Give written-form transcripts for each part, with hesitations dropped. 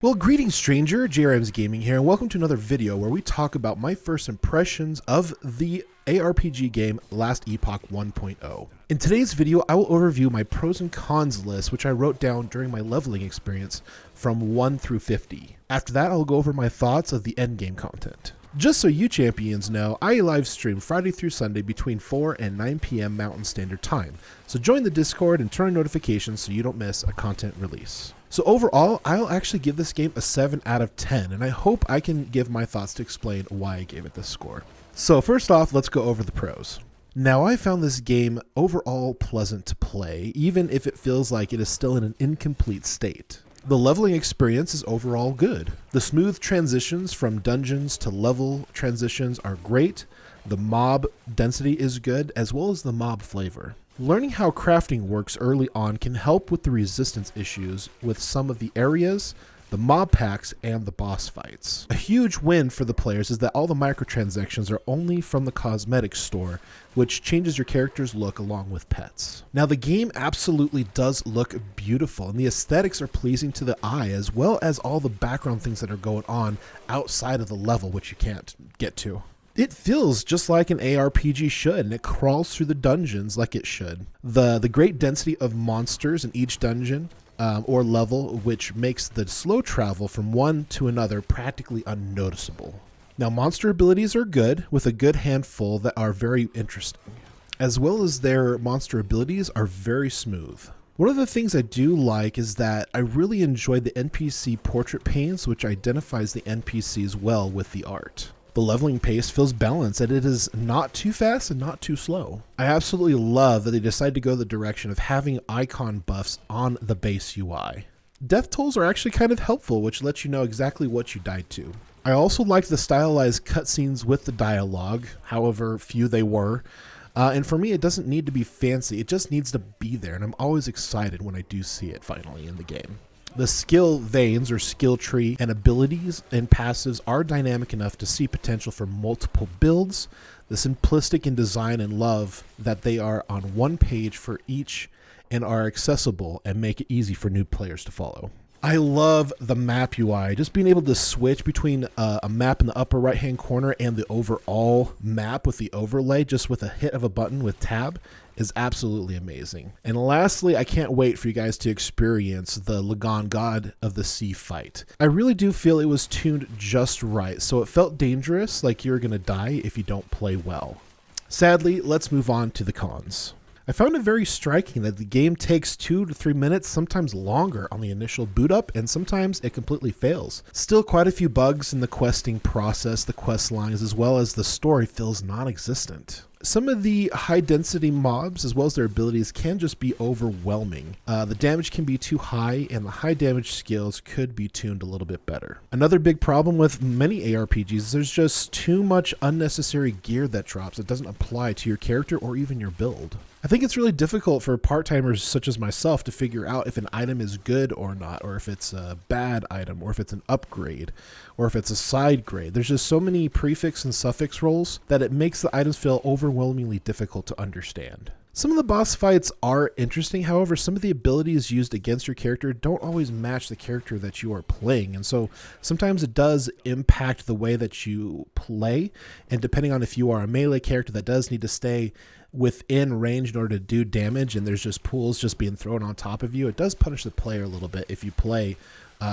Well, greetings stranger, JayReimsGaming here, and welcome to another video where we talk about my first impressions of the ARPG game Last Epoch 1.0. In today's video, I will overview my pros and cons list, which I wrote down during my leveling experience from 1 through 50. After that, I'll go over my thoughts of the endgame content. Just so you champions know, I live stream Friday through Sunday between 4 and 9 p.m. Mountain Standard Time, so join the Discord and turn on notifications so you don't miss a content release. So overall, I'll actually give this game a 7 out of 10, and I hope I can give my thoughts to explain why I gave it this score. So first off, let's go over the pros. Now, I found this game overall pleasant to play, even if it feels like it is still in an incomplete state. The leveling experience is overall good. The smooth transitions from dungeons to level transitions are great. The mob density is good, as well as the mob flavor. Learning how crafting works early on can help with the resistance issues with some of the areas, the mob packs, and the boss fights. A huge win for the players is that all the microtransactions are only from the cosmetics store, which changes your character's look along with pets. Now, the game absolutely does look beautiful, and the aesthetics are pleasing to the eye, as well as all the background things that are going on outside of the level, which you can't get to. It feels just like an ARPG should, and it crawls through the dungeons like it should. The great density of monsters in each dungeon or level, which makes the slow travel from one to another practically unnoticeable. Now, monster abilities are good, with a good handful that are very interesting, as well as their monster abilities are very smooth. One of the things I do like is that I really enjoy the NPC portrait paints, which identifies the NPCs well with the art. The leveling pace feels balanced, and it is not too fast and not too slow. I absolutely love that they decided to go the direction of having icon buffs on the base UI. Death tolls are actually kind of helpful, which lets you know exactly what you died to. I also like the stylized cutscenes with the dialogue, however few they were. And for me, it doesn't need to be fancy, it just needs to be there, and I'm always excited when I do see it finally in the game. The skill veins or skill tree and abilities and passives are dynamic enough to see potential for multiple builds. The simplistic in design and love that they are on one page for each and are accessible and make it easy for new players to follow. I love the map UI. Just being able to switch between a map in the upper right hand corner and the overall map with the overlay just with a hit of a button with tab is absolutely amazing. And lastly, I can't wait for you guys to experience the Lagan God of the Sea fight. I really do feel it was tuned just right, so it felt dangerous, like you're gonna die if you don't play well. Sadly, let's move on to the cons. I found it very striking that the game takes 2 to 3 minutes, sometimes longer, on the initial boot up, and sometimes it completely fails. Still quite a few bugs in the questing process, the quest lines, as well as the story feels non-existent. Some of the high density mobs, as well as their abilities, can just be overwhelming. The damage can be too high, and the high damage skills could be tuned a little bit better. Another big problem with many ARPGs is there's just too much unnecessary gear that drops that doesn't apply to your character or even your build. I think it's really difficult for part-timers such as myself to figure out if an item is good or not, or if it's a bad item, or if it's an upgrade, or if it's a side grade. There's just so many prefix and suffix roles that it makes the items feel overwhelmingly difficult to understand. Some of the boss fights are interesting, however, some of the abilities used against your character don't always match the character that you are playing, and so sometimes it does impact the way that you play, and depending on if you are a melee character that does need to stay within range in order to do damage, and there's just pools just being thrown on top of you, it does punish the player a little bit if you play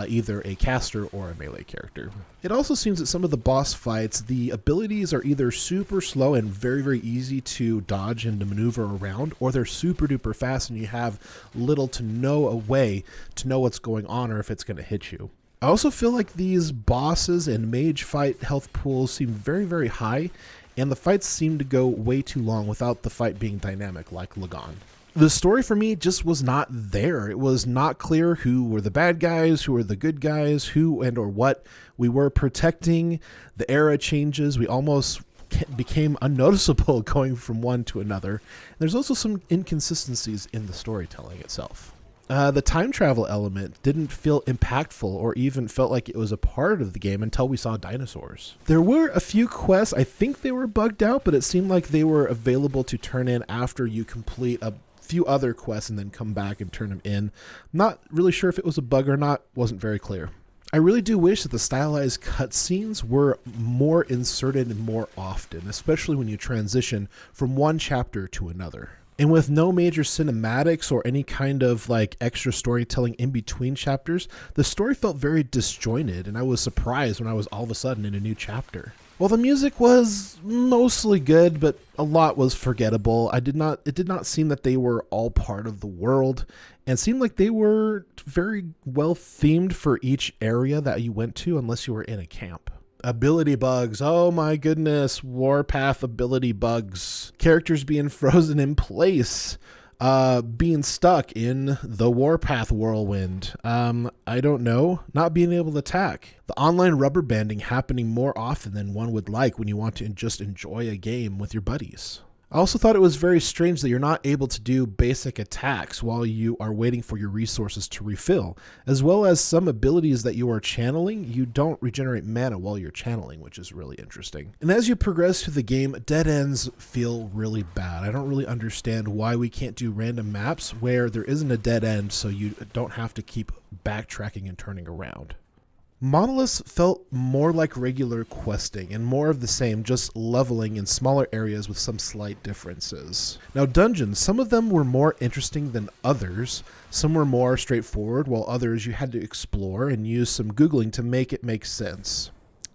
either a caster or a melee character. It also seems that some of the boss fights, the abilities are either super slow and very easy to dodge and to maneuver around, or they're super duper fast and you have little to no way to know what's going on or if it's going to hit you. I also feel like these bosses and mage fight health pools seem very high, and the fights seem to go way too long without the fight being dynamic like Lagan. The story for me just was not there. It was not clear who were the bad guys, who were the good guys, who and or what we were protecting. The era changes. We almost became unnoticeable going from one to another. There's also some inconsistencies in the storytelling itself. The time travel element didn't feel impactful or even felt like it was a part of the game until we saw dinosaurs. There were a few quests, I think they were bugged out, but it seemed like they were available to turn in after you complete a few other quests and then come back and turn them in. Not really sure if it was a bug or not, wasn't very clear. I really do wish that the stylized cutscenes were more inserted and more often, especially when you transition from one chapter to another. And with no major cinematics or any kind of like extra storytelling in between chapters, the story felt very disjointed, and I was surprised when I was all of a sudden in a new chapter. While the music was mostly good, but a lot was forgettable, it did not seem that they were all part of the world, and seemed like they were very well themed for each area that you went to, unless you were in a camp. Ability bugs. Oh my goodness. Warpath ability bugs. Characters being frozen in place. Being stuck in the Warpath whirlwind. I don't know. Not being able to attack. The online rubber banding happening more often than one would like when you want to just enjoy a game with your buddies. I also thought it was very strange that you're not able to do basic attacks while you are waiting for your resources to refill, as well as some abilities that you are channeling, you don't regenerate mana while you're channeling, which is really interesting. And as you progress through the game, dead ends feel really bad. I don't really understand why we can't do random maps where there isn't a dead end so you don't have to keep backtracking and turning around. Monoliths felt more like regular questing and more of the same, just leveling in smaller areas with some slight differences. Now dungeons, some of them were more interesting than others. Some were more straightforward, while others you had to explore and use some Googling to make it make sense.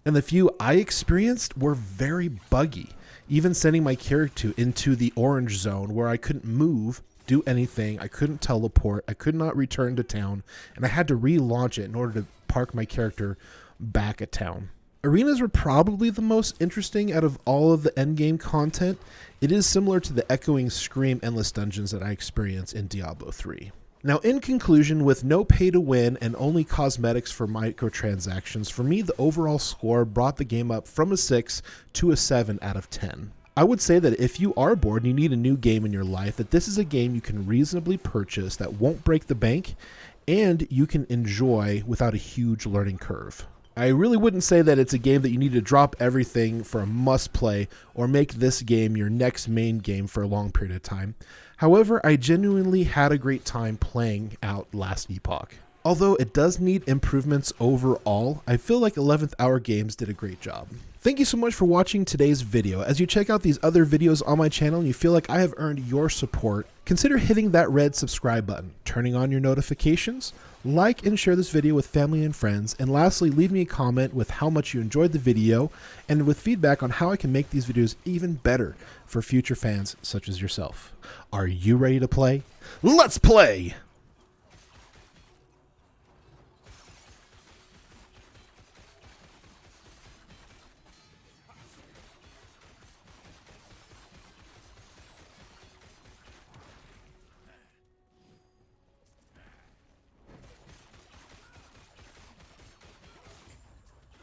And the few I experienced were very buggy, even sending my character into the orange zone where I couldn't move, do anything, I couldn't teleport, I could not return to town, and I had to relaunch it in order to park my character back at town. Arenas were probably the most interesting out of all of the endgame content. It is similar to the echoing Scream endless dungeons that I experienced in Diablo 3. Now in conclusion, with no pay to win and only cosmetics for microtransactions, for me the overall score brought the game up from a 6 to a 7 out of 10. I would say that if you are bored and you need a new game in your life, that this is a game you can reasonably purchase that won't break the bank and you can enjoy without a huge learning curve. I really wouldn't say that it's a game that you need to drop everything for a must play or make this game your next main game for a long period of time. However, I genuinely had a great time playing out Last Epoch. Although it does need improvements overall, I feel like 11th Hour Games did a great job. Thank you so much for watching today's video. As you check out these other videos on my channel and you feel like I have earned your support, consider hitting that red subscribe button, turning on your notifications, like and share this video with family and friends, and lastly, leave me a comment with how much you enjoyed the video and with feedback on how I can make these videos even better for future fans such as yourself. Are you ready to play? Let's play!